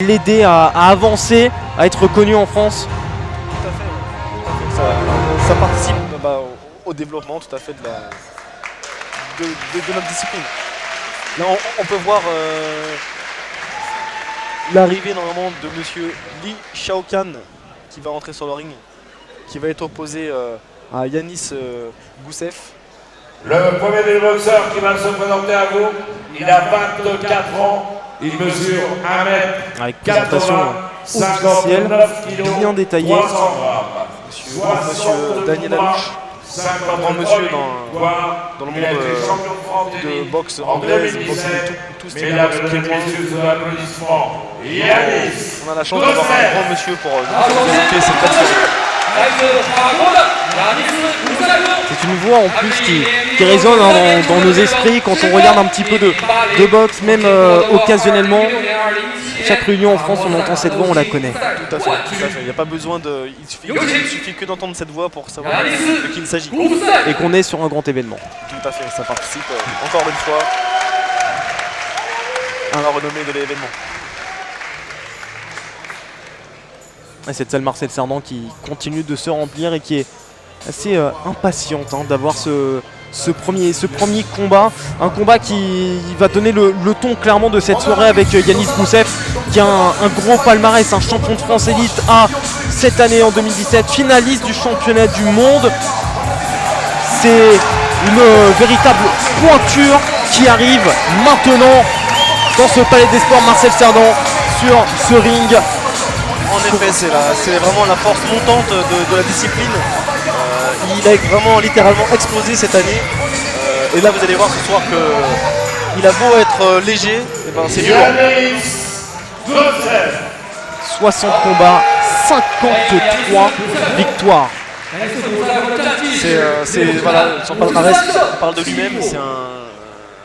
l'aider à avancer, à être reconnu en France. Tout à fait, ouais. Ça participe au développement tout à fait de notre discipline. Là, on peut voir l'arrivée normalement de monsieur Li Shaokan qui va rentrer sur le ring, qui va être opposé à Yanis Goussev. Le premier des boxeurs qui va se présenter à vous, il a 24 ans, il mesure 1 m avec présentation officielle, bien détaillée. Monsieur Daniel Alouche, grand monsieur dans le monde de boxe anglaise, boxe tous les boxe pieds-points. On a la chance d'avoir un grand monsieur pour nous évoquer cette plateforme. C'est une voix en plus qui résonne dans nos esprits quand on regarde un petit peu de boxe, même occasionnellement. Chaque réunion en France, on entend cette voix, on la connaît. Tout à fait. Il n'y a pas besoin de. Il suffit que d'entendre cette voix pour savoir de qui il s'agit. Et qu'on est sur un grand événement. Tout à fait, ça participe encore une fois à la renommée de l'événement. Et cette salle Marcel Cerdan qui continue de se remplir et qui est assez impatiente d'avoir ce premier combat. Un combat qui va donner le ton clairement de cette soirée avec Yanis Goussev qui a un gros palmarès, un champion de France élite A cette année en 2017, finaliste du championnat du monde. C'est une véritable pointure qui arrive maintenant dans ce palais des sports Marcel Cerdan sur ce ring. En effet, c'est vraiment la force montante de la discipline. Il a vraiment littéralement explosé cette année. Et là, vous allez voir ce soir qu'il a beau être léger, et ben c'est dur. 60 combats, 53 victoires. Voilà, son palmarès parle de lui-même. C'est un.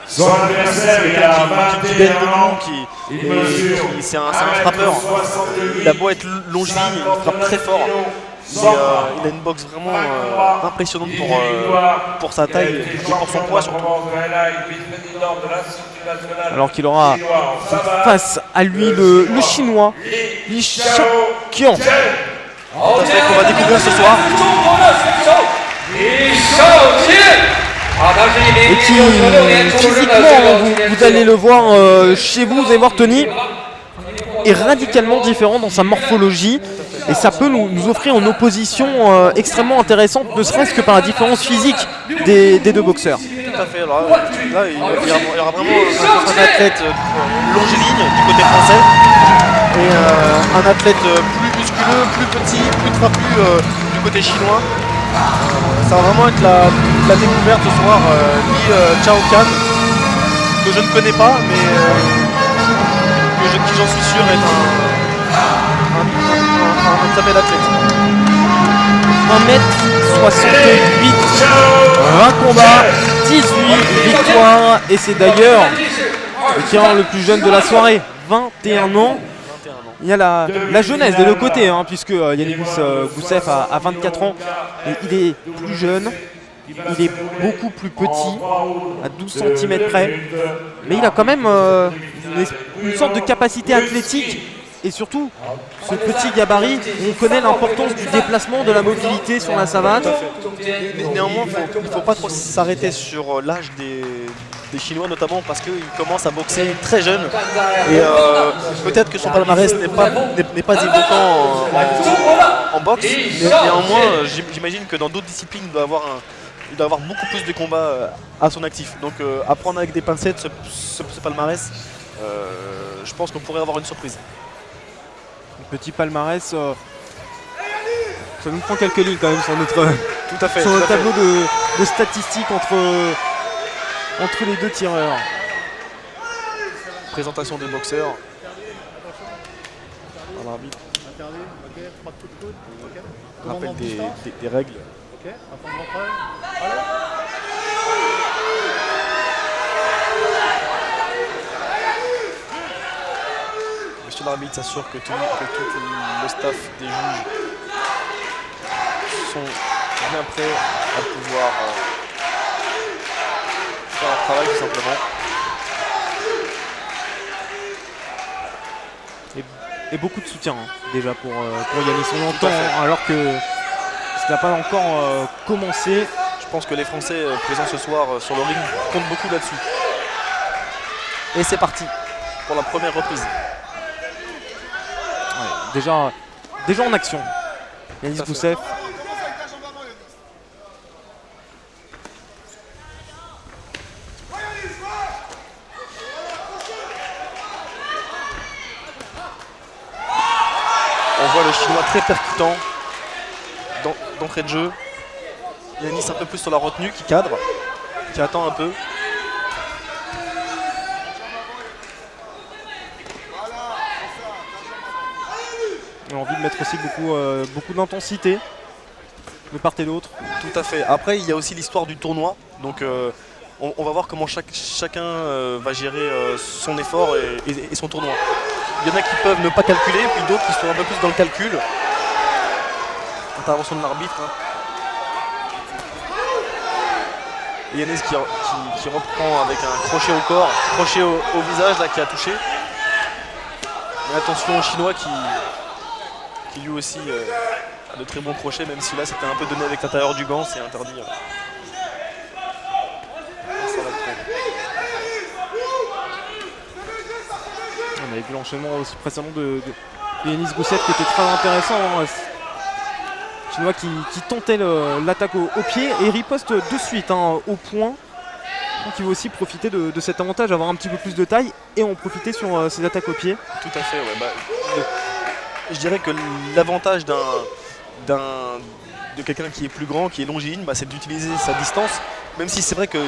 Son adversaire, il a 21 ans, c'est un frappeur. Il a beau être longiligne, il frappe très fort. Il a une boxe vraiment impressionnante pour sa taille et pour son poids surtout. Alors qu'il aura face à lui le chinois Li Shaokan. Qu'on va découvrir ce soir. Et qui physiquement, vous allez le voir chez vous, vous allez voir Tony, est radicalement différent dans sa morphologie. Et ça peut nous offrir une opposition extrêmement intéressante, ne serait-ce que par la différence physique des deux boxeurs. Tout à fait. Alors, là, il y aura vraiment un athlète longiligne du côté français et un athlète plus musculeux, plus petit, plus trapu du côté chinois. Ça va vraiment être la découverte ce soir. Li Shaokan, que je ne connais pas, mais qui j'en suis sûr est un très bel athlète. 1m68, 20 combats, 18 victoires. Et c'est d'ailleurs le tireur le plus jeune de la soirée, 21 ans. Il y a la jeunesse des deux côtés, puisque Yanis Goussev a 24 ans. Et il est plus jeune, il est beaucoup plus petit, à 12 cm près. Mais il a quand même une sorte de capacité athlétique. Et surtout, ce petit gabarit, on connaît l'importance du déplacement, de la mobilité sur la savane. Néanmoins, il ne faut pas trop s'arrêter sur l'âge des Chinois, notamment parce qu'ils commencent à boxer très jeunes. Et peut-être que son palmarès n'est pas évoquant en boxe, mais néanmoins, j'imagine que dans d'autres disciplines, il doit avoir beaucoup plus de combats à son actif. Donc, à prendre avec des pincettes ce palmarès, je pense qu'on pourrait avoir une surprise. Petit palmarès, ça nous prend quelques lignes quand même sur notre, sur notre tableau de statistiques entre les deux tireurs. Présentation des boxeurs. L'arbitre rappelle des règles. Monsieur l'arbitre s'assure que tout le staff des juges sont bien prêts à pouvoir faire leur travail tout simplement. Et et beaucoup de soutien hein, déjà pour Yanis. On l'entend alors que ça n'a pas encore commencé. Je pense que les Français présents ce soir sur le ring comptent beaucoup là-dessus. Et c'est parti pour la première reprise. Ouais, déjà en action. Yanis Gousseff. On voit le Chinois très percutant d'entrée de jeu. Yanis un peu plus sur la retenue, qui cadre, qui attend un peu. On a envie de mettre aussi beaucoup d'intensité de part et d'autre. Tout à fait. Après, il y a aussi l'histoire du tournoi. Donc on va voir comment chacun va gérer son effort et son tournoi. Il y en a qui peuvent ne pas calculer, puis d'autres qui sont un peu plus dans le calcul. Intervention de l'arbitre. Hein. Et Yanis qui reprend avec un crochet au corps, crochet au visage là, qui a touché. Mais attention au Chinois qui lui aussi a de très bons crochets, même si là c'était un peu donné avec l'intérieur du gant, c'est interdit. On avait vu l'enchaînement aussi précédemment de Yanis Gousseff qui était très intéressant. Hein. Chinois qui tentait l'attaque au pied et riposte de suite hein, au point. Donc il va aussi profiter de cet avantage, avoir un petit peu plus de taille et en profiter sur ses attaques au pied. Tout à fait, ouais. Je dirais que l'avantage de quelqu'un qui est plus grand, qui est longiligne, c'est d'utiliser sa distance, même si c'est vrai que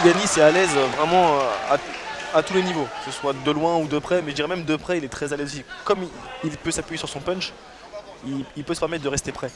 Yanis est à l'aise vraiment à tous les niveaux, que ce soit de loin ou de près, mais je dirais même de près, il est très à l'aise. Comme il peut s'appuyer sur son punch, il peut se permettre de rester près.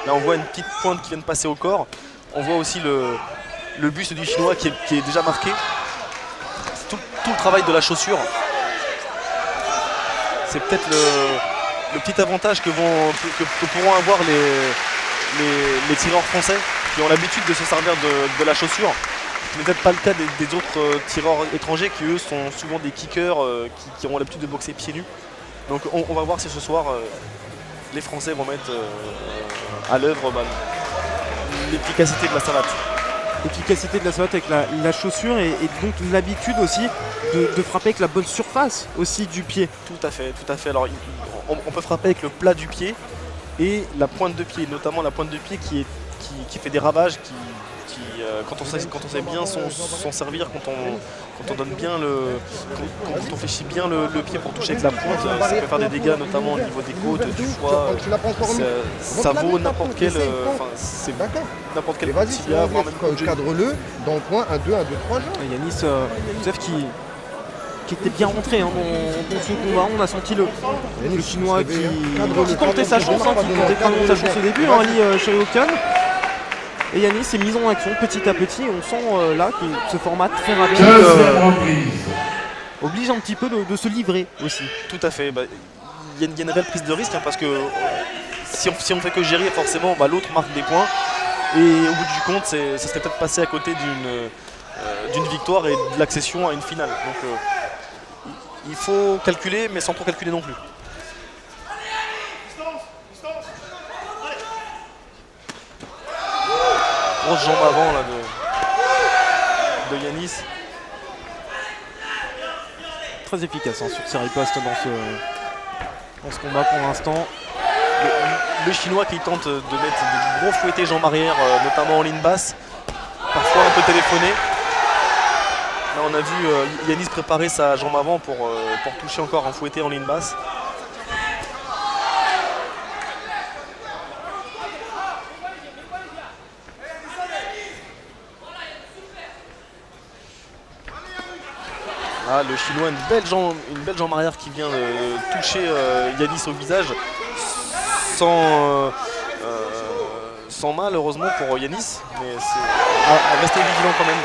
Là on voit une petite pointe qui vient de passer au corps, on voit aussi le buste du Chinois qui est déjà marqué. Tout le travail de la chaussure. C'est peut-être le petit avantage que pourront avoir les tireurs français qui ont l'habitude de se servir de la chaussure. Ce n'est peut-être pas le cas des autres tireurs étrangers qui eux sont souvent des kickers qui ont l'habitude de boxer pieds nus. Donc on va voir si ce soir les Français vont mettre à l'œuvre l'efficacité de la savate. L'efficacité de la savate avec la chaussure et donc l'habitude aussi de frapper avec la bonne surface aussi du pied. Tout à fait, tout à fait. Alors on peut frapper avec le plat du pied et la pointe de pied, notamment la pointe de pied qui fait des ravages, quand on sait bien s'en servir, quand on donne bien quand on fléchit bien le pied pour toucher avec la pointe, ça peut faire des dégâts notamment au niveau des côtes, du foie. Ça vaut n'importe quel tibia, voire même cadre-le dans le point 1, 2, 1, 2, 3 jours. Yanis Gousseff qui était bien rentré hein, dans ce combat. On a senti le Chinois qui tentait sa chance, qui tentait vraiment sa chance au début, Ali Shoryuken. Et Yanis s'est mis en action petit à petit. Et on sent là que ce format très rapide oblige un petit peu de se livrer aussi. Tout à fait. Il y a une réelle prise de risque hein, parce que si on fait que gérer, forcément l'autre marque des points. Et au bout du compte, ça serait peut-être passé à côté d'une victoire et de l'accession à une finale. Donc il faut calculer, mais sans trop calculer non plus. Grosse jambe avant là, de Yanis. Très efficace hein, sur ses ripostes dans ce combat pour l'instant. Le Chinois qui tente de mettre des gros fouettés jambes arrière, notamment en ligne basse, parfois un peu téléphoné. Là on a vu Yanis préparer sa jambe avant pour toucher encore un fouetté en ligne basse. Ah, le Chinois, une belle jambe arrière qui vient toucher Yanis au visage sans mal heureusement pour Yanis, mais c'est à rester vigilant quand même.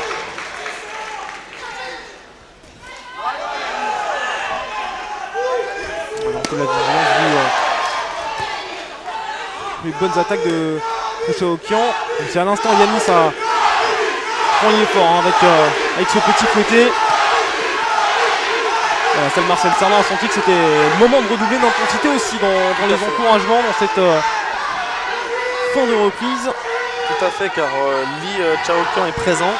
Donc la vigilance vu les bonnes attaques de Shoryuken. C'est à l'instant Yanis prend l'effort hein, avec ce petit côté. Celle Marcel Cerdan a senti que c'était le moment de redoubler d'intensité aussi dans les encouragements dans cette fin de reprise. Tout à fait, car Lee Chaoqian est présent.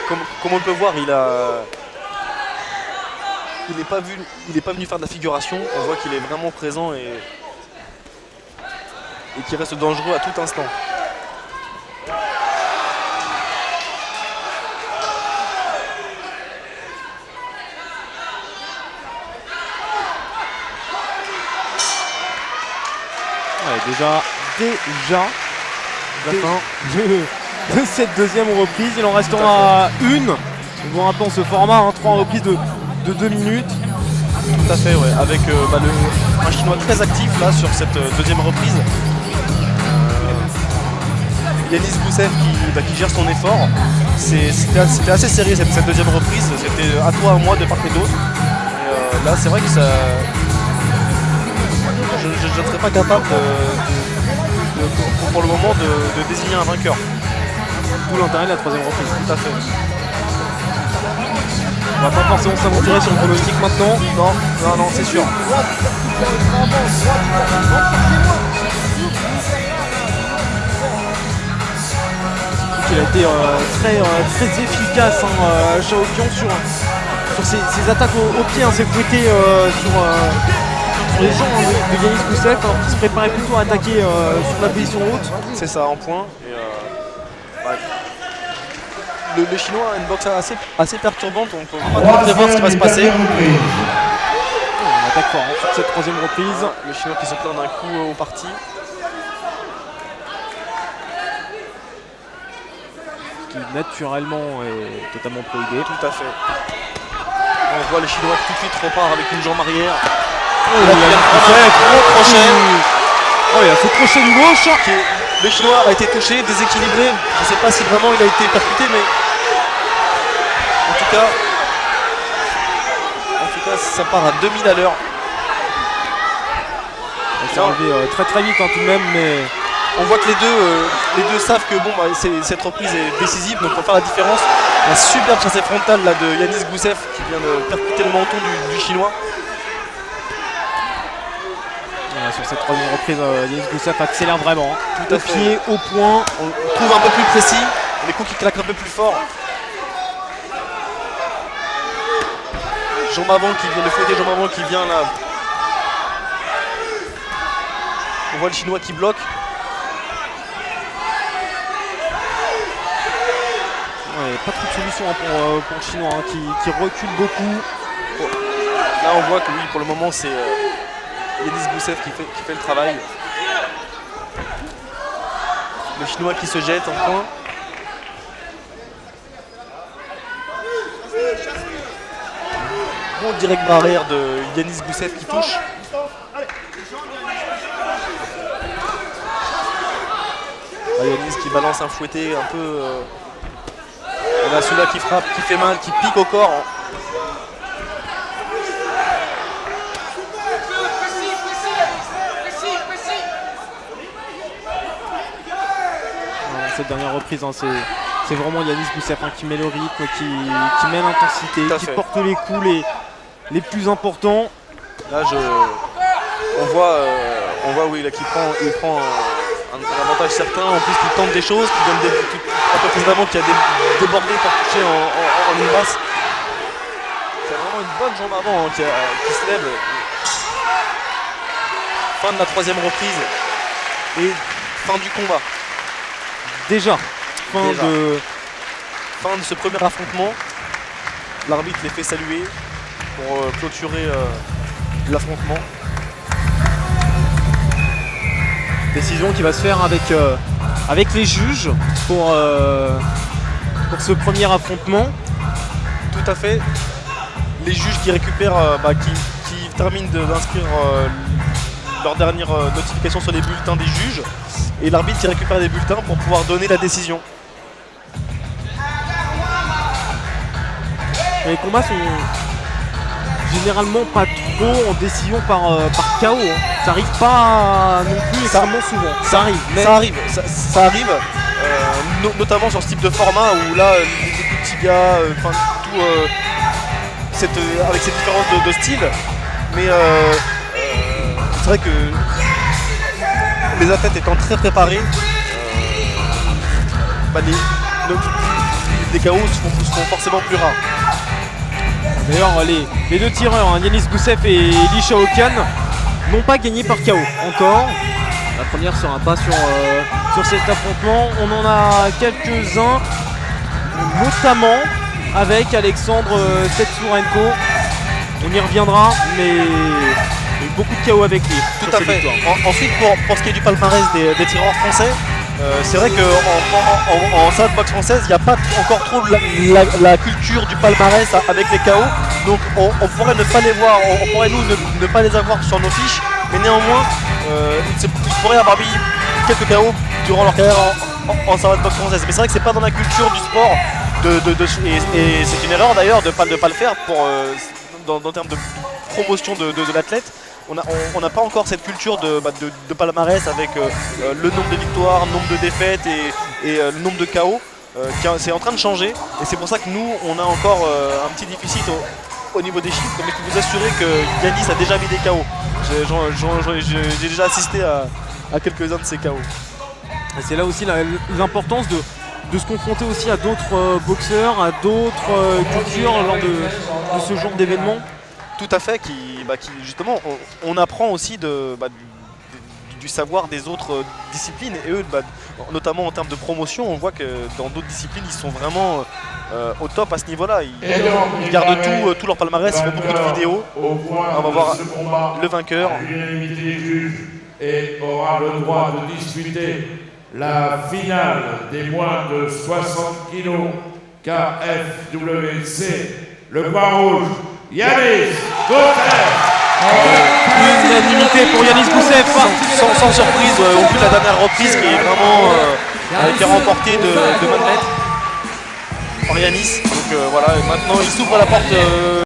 Comme on le peut voir, il n'est pas venu faire de la figuration. On voit qu'il est vraiment présent et qu'il reste dangereux à tout instant. Ouais, déjà la fin de cette deuxième reprise. Il en restera une. Nous vous rappelons ce format, 3 reprises de 2 minutes. Tout à fait, ouais. Avec un Chinois très actif là sur cette deuxième reprise. Yanis Goussev qui gère son effort. C'était assez serré cette deuxième reprise. C'était à toi, à moi de part et d'autre. Et là, c'est vrai que ça. Je ne serais pas capable pour le moment de désigner un vainqueur. Tout l'intérêt de la troisième reprise. Tout à fait. On va pas forcément s'aventurer sur le pronostic maintenant. Non, c'est sûr. Il a été très efficace, Chaoqian sur ses attaques au pied, s'est fouetté sur les jambes de Yanis Goussev, qui se préparait plutôt à attaquer sur la position haute. C'est ça, en point. Et, le Chinois a une boxe assez perturbante, on peut pas trop prévoir ce qui va se passer. On attaque fort sur cette troisième reprise. Le Chinois qui se plaint d'un coup au parti. Qui naturellement est totalement prohibé. Tout à fait. On voit le Chinois qui tout de suite repart avec une jambe arrière. Il a ce crochet du gauche. Le Chinois a été touché, déséquilibré. Je ne sais pas si vraiment il a été percuté, mais en tout cas ça part à 2000 à l'heure. Il s'est relevé très vite tout de même, mais on voit que les deux savent que cette reprise est décisive, donc pour faire la différence, la superbe chassée frontale là, de Yanis Goussev qui vient de percuter le menton du Chinois. Sur cette troisième reprise, Yanis Goussev accélère vraiment. Tout à au fait. pied, au point. On trouve un peu plus précis, les coups qui claquent un peu plus fort. Jambe avant qui vient, le fouetté jambe avant qui vient là. On voit le Chinois qui bloque. Ouais, pas trop de solution pour le Chinois qui recule beaucoup. Là on voit que oui, pour le moment c'est Yanis Goussev qui fait le travail. Le Chinois qui se jette en point. Bon direct bras arrière de Yanis Goussev qui touche. Yanis qui balance un fouetté un peu. On a celui-là qui frappe, qui fait mal, qui pique au corps. Cette dernière reprise, c'est vraiment Yanis Goussev qui met le rythme, qui met l'intensité, qui porte les coups les plus importants. Là, on voit oui, là, qu'il prend un avantage certain, en plus qu'il tente des choses, qu'il donne un peu précédemment qui a débordé pour toucher en ligne basse. C'est vraiment une bonne jambe avant qui se lève. Fin de la troisième reprise et fin du combat. Déjà. Fin de ce premier affrontement. L'arbitre les fait saluer pour clôturer l'affrontement. Décision qui va se faire avec les juges pour ce premier affrontement. Tout à fait. Les juges qui récupèrent, qui terminent d'inscrire leur dernière notification sur les bulletins des juges. Et l'arbitre qui récupère les bulletins pour pouvoir donner la décision. Les combats sont généralement pas trop en décision par KO. Ça arrive pas non plus extrêmement souvent. Ça arrive. Mais Ça arrive. Notamment sur ce type de format où là, les coups de tibia, avec cette différence de style. Mais c'est vrai que les athlètes étant très préparés, les KO seront forcément plus rares. D'ailleurs, les deux tireurs, hein, Yanis Goussev et Li Shaokan, n'ont pas gagné par KO encore. La première sera pas sur cet affrontement. On en a quelques-uns, notamment avec Alexandre Tetsurenko. On y reviendra, mais il y a eu beaucoup de KO avec lui. Tout à fait. Ensuite, pour ce qui est du palmarès des tireurs français, c'est vrai qu'en salle de boxe française, il n'y a pas encore trop la culture du palmarès avec les KO. Donc on pourrait ne pas les voir, on pourrait nous ne pas les avoir sur nos fiches, mais néanmoins, ils pourraient avoir mis quelques KO durant leur carrière en salle de boxe française. Mais c'est vrai que c'est pas dans la culture du sport, et c'est une erreur d'ailleurs de ne pas le faire dans termes de promotion de l'athlète. On n'a pas encore cette culture de palmarès avec le nombre de victoires, le nombre de défaites et le nombre de KO. C'est en train de changer et c'est pour ça que nous on a encore un petit déficit au niveau des chiffres, mais je peux vous assurer que Yanis a déjà mis des KO. J'ai déjà assisté à quelques-uns de ces KO. Et c'est là aussi l'importance de se confronter aussi à d'autres boxeurs, à d'autres cultures lors de ce genre d'événement. Tout à fait, qui justement, on apprend aussi du savoir des autres disciplines et eux, notamment en termes de promotion, on voit que dans d'autres disciplines, ils sont vraiment au top à ce niveau-là. Ils gardent tout leur palmarès, ils font beaucoup de vidéos. On va voir le vainqueur. L'unanimité des juges et aura le droit de disputer la finale des moins de 60 kg KFWC. Le poids rouge, Yanis Goussev. Unanimité pour Yanis Goussev. Sans surprise, au vu de la dernière reprise qui est vraiment qui est remportée de main de maître par Yanis. Donc voilà, maintenant il s'ouvre la porte.